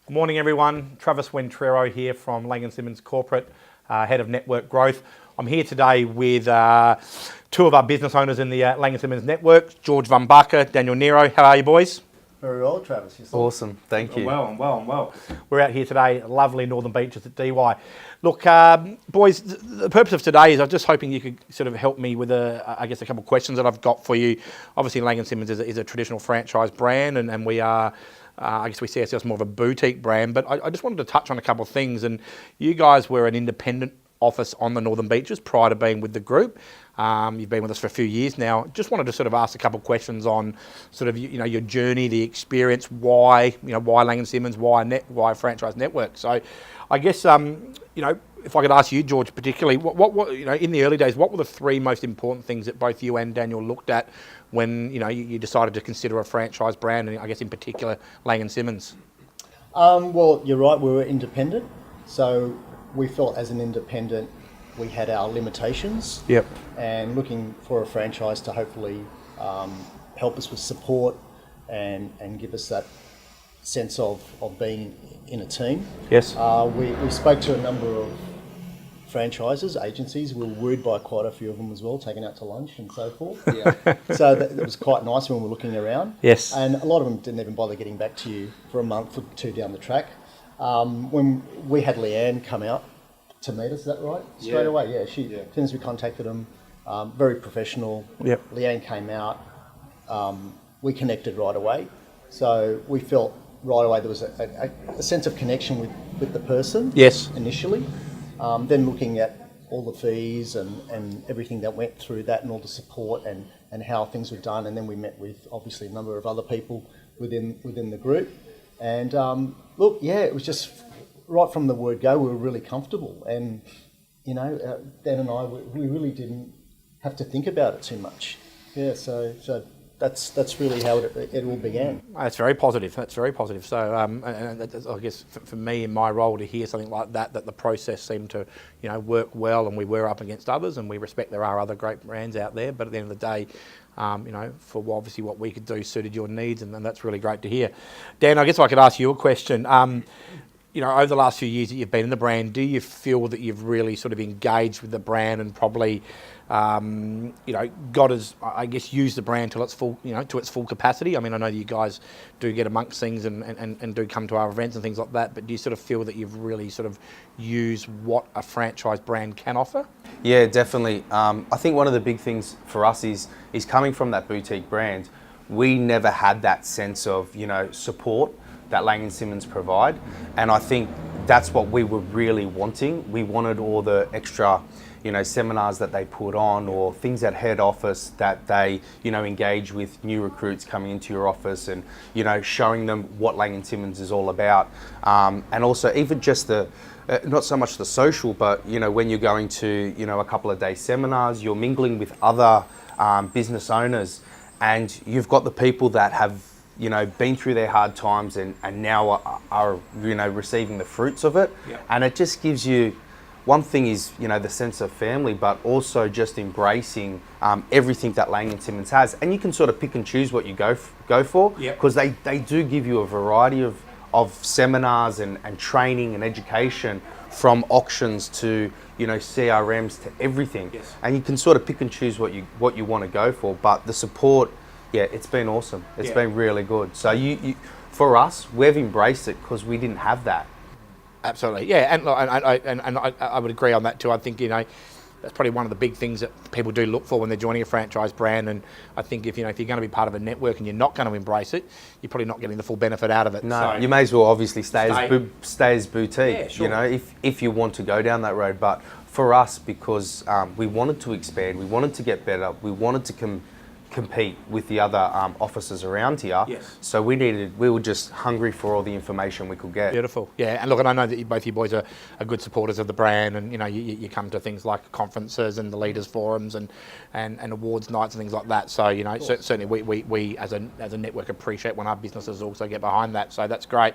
Good morning, everyone. Travis Wentriro here from Laing+Simmons Corporate, Head of Network Growth. I'm here today with two of our business owners in the Laing+Simmons network, George Vumbaca, Daniel Nero. How are you, boys? Very well, Travis. Yourself? Awesome, thank you. I'm well. We're out here today, lovely Northern Beaches at DY. Look, boys, the purpose of today is I'm just hoping you could sort of help me with, a couple of questions that I've got for you. Obviously, Laing+Simmons is a traditional franchise brand, and we are, I guess we see ourselves more of a boutique brand, but I just wanted to touch on a couple of things. And you guys were an independent office on the Northern Beaches prior to being with the group. You've been with us for a few years now. Just wanted to sort of ask a couple of questions on sort of your journey, the experience, why Laing+Simmons, why franchise network. So, I guess if I could ask you, George, particularly, what in the early days, what were the three most important things that both you and Daniel looked at when you decided to consider a franchise brand, and I guess in particular Laing+Simmons? Well, you're right. We were independent, so we felt as an independent we had our limitations. Yep. And looking for a franchise to hopefully help us with support and give us that sense of being in a team. Yes. We spoke to a number of franchises, agencies. We were wooed by quite a few of them as well, taken out to lunch and so forth. Yeah. So it was quite nice when we were looking around. Yes. And a lot of them didn't even bother getting back to you for a month or two down the track. When we had Leanne come out to meet us, is that right? Straight away, yeah. As soon as we contacted them, very professional. Yep. Leanne came out. We connected right away. So we felt right away there was a sense of connection with the person. Yes. Initially. Then looking at all the fees and everything that went through that and all the support and how things were done. And then we met with obviously a number of other people within the group. And it was just right from the word go, we were really comfortable. And, Dan and I, we really didn't have to think about it too much. Yeah, so that's really how it all began. That's very positive. So, and I guess for me in my role to hear something like that the process seemed to, work well, and we were up against others, and we respect there are other great brands out there. But at the end of the day, for obviously what we could do suited your needs, and that's really great to hear. Dan, I guess I could ask you a question. Over the last few years that you've been in the brand, do you feel that you've really sort of engaged with the brand and probably, got as, I guess, used the brand to its full capacity? I mean, I know you guys do get amongst things and do come to our events and things like that, but do you sort of feel that you've really sort of used what a franchise brand can offer? Yeah, definitely. I think one of the big things for us is coming from that boutique brand. We never had that sense of, support that Laing+Simmons provide, and I think that's what we were really wanting. We wanted all the extra, seminars that they put on, or things at head office that they, engage with new recruits coming into your office, and showing them what Laing+Simmons is all about, and also even just the not so much the social, but when you're going to a couple of day seminars, you're mingling with other business owners, and you've got the people that have been through their hard times and now are receiving the fruits of it. Yep. And it just gives you, one thing is, the sense of family, but also just embracing everything that Laing+Simmons has. And you can sort of pick and choose what you go for, because they do give you a variety of seminars and training and education, from auctions to CRMs to everything. Yes. And you can sort of pick and choose what you want to go for. But the support, it's been awesome. It's been really good. So you for us, we've embraced it because we didn't have that. Absolutely. Yeah, and I would agree on that too. I think that's probably one of the big things that people do look for when they're joining a franchise brand. And I think if you're going to be part of a network and you're not going to embrace it, you're probably not getting the full benefit out of it. No, so you may as well obviously stay as boutique. Yeah, sure. If you want to go down that road. But for us, because we wanted to expand, we wanted to get better, we wanted to compete with the other offices around here. Yes. So we were just hungry for all the information we could get. Beautiful. Yeah, and look, and I know that both you boys are good supporters of the brand, and you come to things like conferences and the leaders forums and awards nights and things like that. So certainly we as a network appreciate when our businesses also get behind that. So that's great.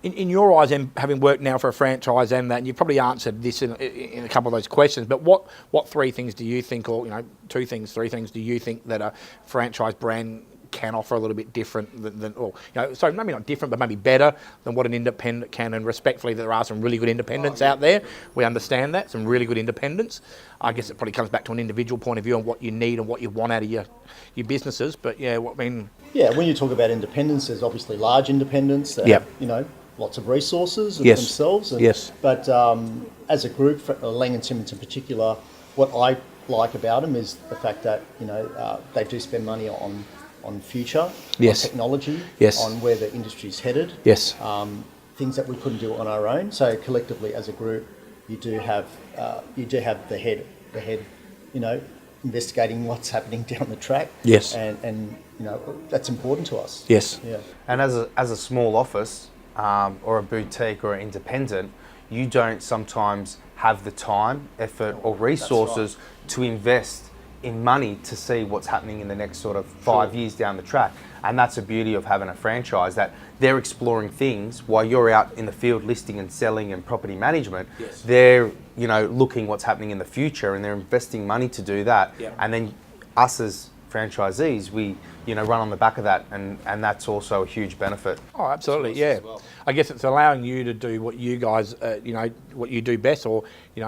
In your eyes, and having worked now for a franchise and that, and you've probably answered this in a couple of those questions, but what three things do you think, or three things do you think that a franchise brand can offer a little bit different than or so maybe not different, but maybe better than what an independent can. And respectfully, there are some really good independents out there. We understand that, some really good independents. I guess it probably comes back to an individual point of view on what you need and what you want out of your businesses. But yeah, when you talk about independents, there's obviously large independents that Yep. have, lots of resources Yes. themselves. Yes. But as a group, for Laing+Simmons in particular, what I like about them is the fact that they do spend money on future, Yes. on technology, Yes. on where the industry's headed. yes, Things that we couldn't do on our own. So collectively, as a group, you do have the head, investigating what's happening down the track. Yes. and that's important to us. yes, Yeah. And as a small office or a boutique or an independent, you don't sometimes have the time, effort or resources to invest in money to see what's happening in the next sort of 5 years down the track. And that's the beauty of having a franchise, that they're exploring things while you're out in the field listing and selling and property management. Yes. They're looking what's happening in the future, and they're investing money to do that. Yeah. And then us as franchisees, we run on the back of that, and that's also a huge benefit. Oh, absolutely, yeah. I guess it's allowing you to do what you guys, what you do best, or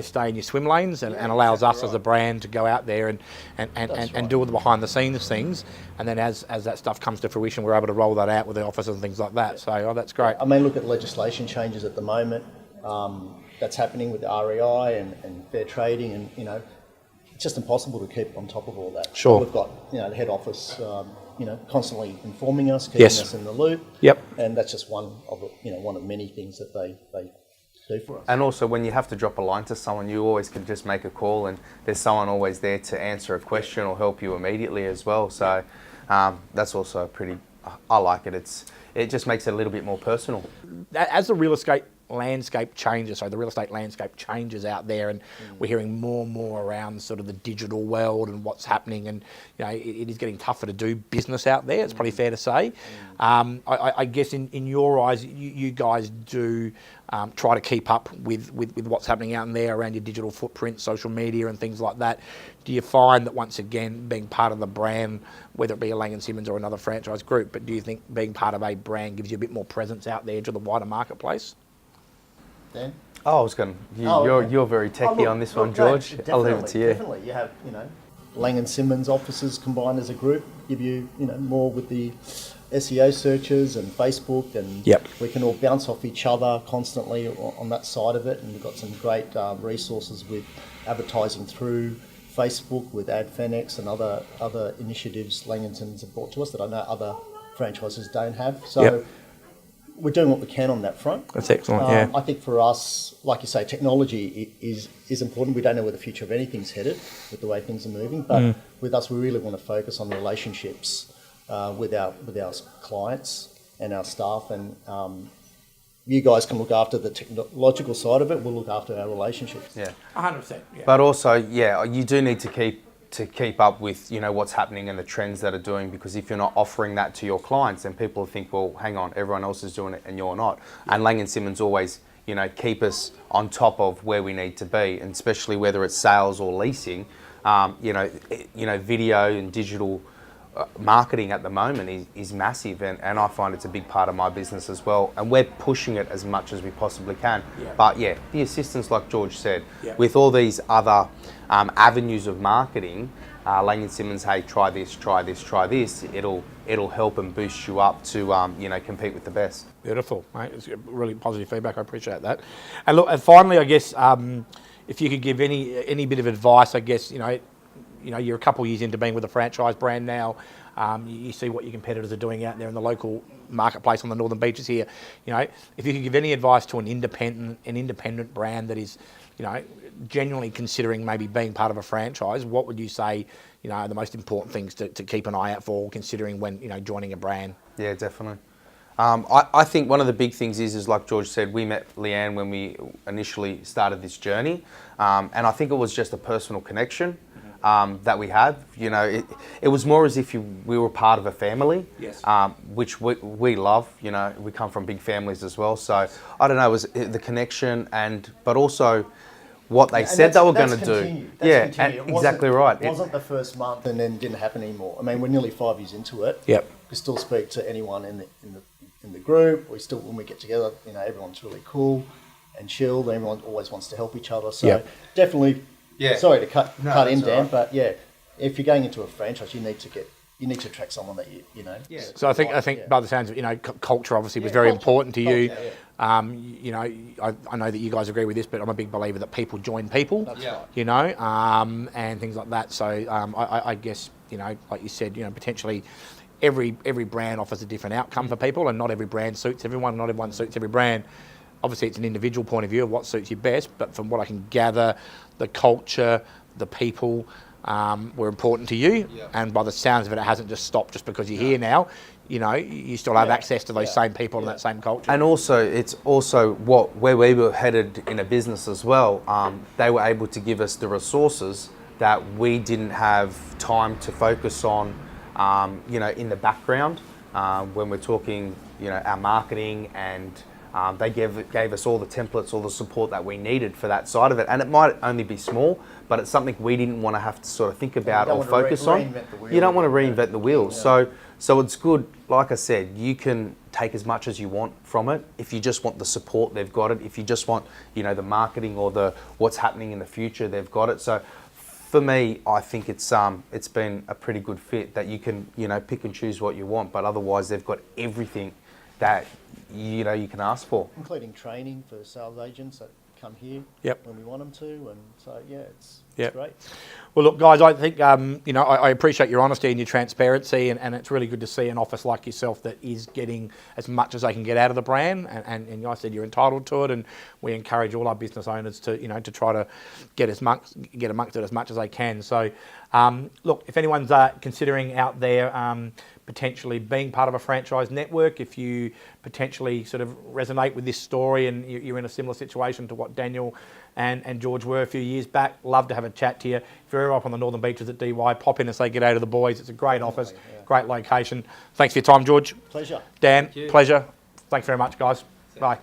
stay in your swim lanes, and allows us as a brand to go out there and do all the behind the scenes things, and then as that stuff comes to fruition, we're able to roll that out with the offices and things like that. So, that's great. I mean, look at legislation changes at the moment that's happening with the REI and fair trading, and it's just impossible to keep on top of all that. Sure. We've got the head office, constantly informing us, keeping Yes. us in the loop. Yep. And that's just one of many things that they do for us. And also, when you have to drop a line to someone, you always can just make a call, and there's someone always there to answer a question or help you immediately as well. So that's also I like it. It just makes it a little bit more personal. As the real estate landscape changes, out there, and we're hearing more and more around sort of the digital world and what's happening, and it is getting tougher to do business out there. It's probably fair to say. I guess in your eyes, you guys do try to keep up with what's happening out in there around your digital footprint, social media and things like that. Do you find that, once again, being part of the brand, whether it be a Laing+Simmons or another franchise group, but do you think being part of a brand gives you a bit more presence out there to the wider marketplace? Dan? Oh, I was going. You're very techie on this one, George. I'll leave it to you. Definitely, you have Laing+Simmons offices combined as a group give you more with the SEO searches and Facebook, and Yep. we can all bounce off each other constantly on that side of it. And we've got some great resources with advertising through Facebook with AdFenX and other initiatives Laing+Simmons have brought to us that I know other franchises don't have. So. Yep. We're doing what we can on that front. That's excellent, yeah. I think for us, like you say, technology is important. We don't know where the future of anything's headed with the way things are moving, but with us, we really want to focus on relationships with our clients and our staff. And you guys can look after the technological side of it. We'll look after our relationships. Yeah. 100%. Yeah. But also, you do need to keep up with what's happening and the trends that are doing, because if you're not offering that to your clients, then people think, well, hang on, everyone else is doing it and you're not. And Laing+Simmons always keep us on top of where we need to be, and especially whether it's sales or leasing. Video and digital marketing at the moment is massive, and I find it's a big part of my business as well, and we're pushing it as much as we possibly can. Yeah. But the assistance, like George said, Yeah. with all these other avenues of marketing, Laing+Simmons, hey, try this, it'll help and boost you up to compete with the best. Beautiful, mate. It's really positive feedback. I appreciate that. And look, and finally, I guess if you could give any bit of advice, I guess you're a couple of years into being with a franchise brand now. You see what your competitors are doing out there in the local marketplace on the Northern Beaches here. If you could give any advice to an independent brand that is, genuinely considering maybe being part of a franchise, what would you say, are the most important things to keep an eye out for, considering when joining a brand? Yeah, definitely. I think one of the big things is like George said, we met Leanne when we initially started this journey, and I think it was just a personal connection that we had. It was more as if we were part of a family, Yes. Which we love. We come from big families as well, so I don't know, it was the connection, but also what they said they were going to do. That's Yeah, continued. exactly right. It wasn't the first month and then didn't happen anymore. I mean, we're nearly 5 years into it. Yep. We still speak to anyone in the group. We still, when we get together, everyone's really cool and chilled. Everyone always wants to help each other. So Yep. definitely. Yeah. Sorry to cut in, Dan, right. but yeah, if you're going into a franchise, you need to attract someone that you know. Yeah. So I think by the sounds of it, culture obviously was very important to you. Culture, I know that you guys agree with this, but I'm a big believer that people join people. That's Yeah. right. And things like that. So I guess like you said, potentially every brand offers a different outcome for people, and not every brand suits everyone. Not everyone suits every brand. Obviously, it's an individual point of view of what suits you best. But from what I can gather, the culture, the people were important to you, Yeah. and by the sounds of it, it hasn't just stopped just because you're here now. You still have access to those same people and that same culture. And also, it's also where we were headed in a business as well. They were able to give us the resources that we didn't have time to focus on, in the background when we're talking, our marketing, and they gave us all the templates, all the support that we needed for that side of it. And it might only be small, but it's something we didn't want to have to sort of think about or focus on. You don't want to reinvent the wheel. Yeah. So it's good, like I said, you can take as much as you want from it. If you just want the support, they've got it. If you just want, the marketing or the what's happening in the future, they've got it. So for me, I think it's been a pretty good fit that you can, pick and choose what you want, but otherwise they've got everything that you can ask for, including training for sales agents that come here when we want them to, and so it's great. Well, look, guys, I think I appreciate your honesty and your transparency, and it's really good to see an office like yourself that is getting as much as they can get out of the brand. And I said you're entitled to it, and we encourage all our business owners to to try to get amongst it as much as they can. So, look, if anyone's considering out there potentially being part of a franchise network, if you potentially sort of resonate with this story and you're in a similar situation to what Daniel and George were a few years back, love to have a chat to you. If you're ever up on the Northern Beaches at DY, pop in and say g'day to the boys. It's a great office, great location. Thanks for your time, George. Pleasure. Dan, pleasure. Thanks very much, guys. Bye.